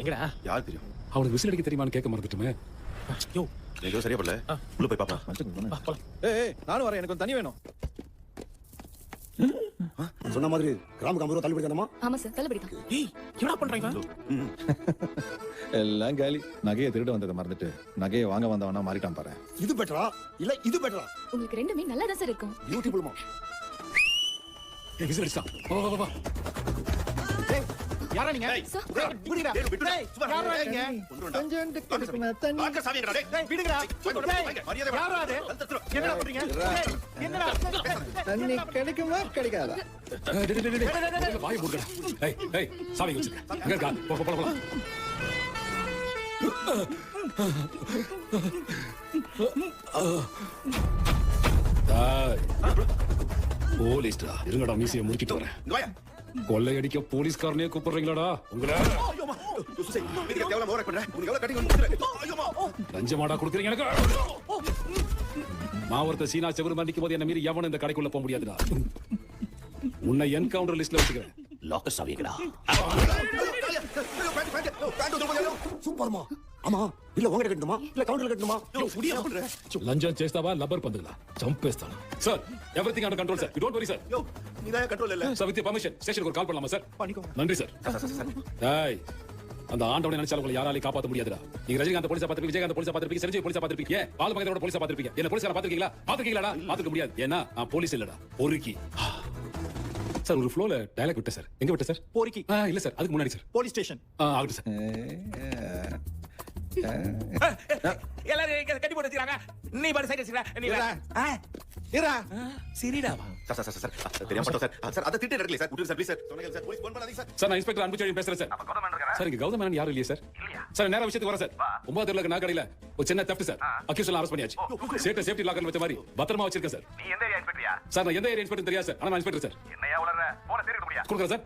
எங்கடா? யார் தெரியும்? அவனுக்கு விசில் அடிக்க தெரியுமான்னு கேட்க மறந்துட்டுமே. யோ, ஏதோ சரியா படல. உள்ள போய் பாப்பா. வா, போலாம். ஏய் நானும் வரேன், எனக்கு கொஞ்சம் தண்ணி வேணும். சொன்ன மாதிரி கிராமுக்கு 50 ரூபா தள்ளுபடி தானமா? ஆமா சார், தள்ளுபடி தான். ஏய், என்னடா பண்றீங்க இவன்? எல்லாம் காலி. நகையை திருட வந்ததை மறந்துட்டு நகையை வாங்க வந்தவனா மாறிட்டான் பாரு. இது பெட்டரா இல்ல இது பெட்டரா? உங்களுக்கு ரெண்டுமே நல்லா தான் சார் இருக்கும். பியூட்டிஃபுல்மா. ஏய், விசில் அடிச்சான். வா வா வா. யாரா நீங்க? சார், விடுடா. டேய், விட்டுடா. டேய், சும்மா யாரா டேய், நீங்க? கொஞ்சோண்டு கிடைக்குமா தண்ணி? வாங்க சாமி எங்கடா? டேய், விடுங்கடா. டேய், டேய், மரியாதை வேணும். யாரா அது? என்னடா பண்றீங்க? டேய், என்னடா? தண்ணி கிடைக்குமா கிடைக்காதா? டேய், டேய், டேய், டேய். வாயை மூடுடா. ஏய், ஏய், சாவி வச்சிருக்க. அங்க இருக்கா? போ, போ, போலாம். போலீஸ்டா, இருங்கடா, மீசையை முறுக்கிட்டு வரேன். இங்க வாயா. கொள்ளையடிக்க போலீஸ்காரனே கூப்பிடுறீங்களாடா உங்களை? ஐயோமா. யோசே, வீட்டுக்கு தேவலாம் ஓவர் பண்ற. உனக்கு எவ்வளவு கட்டி வந்து ஐயோமா. லஞ்சமாடா கொடுக்குறீங்க எனக்கு? மாவரத்தை சீனா செவரு மன்னிக்கும் போது என்ன மீறி எவனும் இந்த கடைக்குள்ள போக முடியாதுடா. உன்னை என்கவுண்டர் லிஸ்ட்ல வச்சுக்கிறேன். லாக்கர் சாவிங்கடா. சூப்பர்மா. ஆமா, இல்ல உங்ககிட்ட கட்டணுமா இல்ல கவுண்டர்ல கட்டணுமா? முடியா பண்ற. లంచం చేస్తావా లబ్బర్ పందులా చంపేస్తాను sir. Everything under control sir. You don't worry sir. யோ, நீதான் கண்ட்ரோல் இல்ல. சார் வித் பர்மிஷன் ஸ்டேஷனுக்கு ஒரு கால் பண்ணலாமா சார்? பண்ணிக்கோங்க. நன்றி சார். டேய், அந்த ஆண்டவனை நினைச்சாலும் உங்களை யாராலையும் காப்பாற்ற முடியாதுடா. நீங்க ரஜினிகாந்த் போலீஸா பார்த்திருப்பீங்க, விஜயகாந்த் போலீஸா பார்த்திருப்பீங்க, சிரஞ்சீவி போலீஸா பார்த்திருப்பீங்க, ஏன் பால் மகேந்திரோட போலீஸா பார்த்திருப்பீங்க. என்ன போலீஸார பார்த்திருக்கீங்களா? பார்த்திருக்கீங்களாடா? பார்த்திருக்க முடியாது. ஏன்னா நான் போலீஸ் இல்லடா, பொறுக்கி. சார் ஒரு ஃப்ளோல டயலாக் விட்டேன் சார். எங்க விட்டேன் சார்? போரிக்கி. இல்ல சார், அதுக்கு முன்னாடி சார். Police station. ஆகட்டும் சார். எல்லாரும் இங்க கட்டி போட்டு வச்சிருக்காங்க. நீ பாரு சைடு வச்சிரா. நீ வா. இரா. சரிடாவா. சார் தெரியாம பட்டோம் சார். சார் அத திட்டே நடக்கல சார். விட்டுரு சார் ப்ளீஸ் சார். சொன்னீங்க சார். போலீஸ் ஃபோன் பண்ணாதீங்க சார். சார் நான் இன்ஸ்பெக்டர் அன்புச்செழியன் பேசுறேன் சார். சார் இங்க கௌதம் மேனன் யாரும் இல்லையா சார்? சார் நேரா விஷயத்துக்கு வரேன் சார். 9 தெருல இருக்க நாகடையில ஒரு சின்ன theft சார். அக்யூஸ் எல்லாம் அரெஸ்ட் பண்ணியாச்சு. சேஃப்டி லாக்கர்ல வச்ச மாதிரி பத்திரமா வச்சிருக்கேன் சார். நீ எந்த ஏரியா இன்ஸ்பெக்டரியா? சார் நான் எந்த ஏரியா இன்ஸ்பெக்டர் தெரியாது சார். ஆனா நான் இன்ஸ்பெக்டர் சார். என்னையா உளற? போன தேடி முடியா? கொடுக்குறேன் சார்.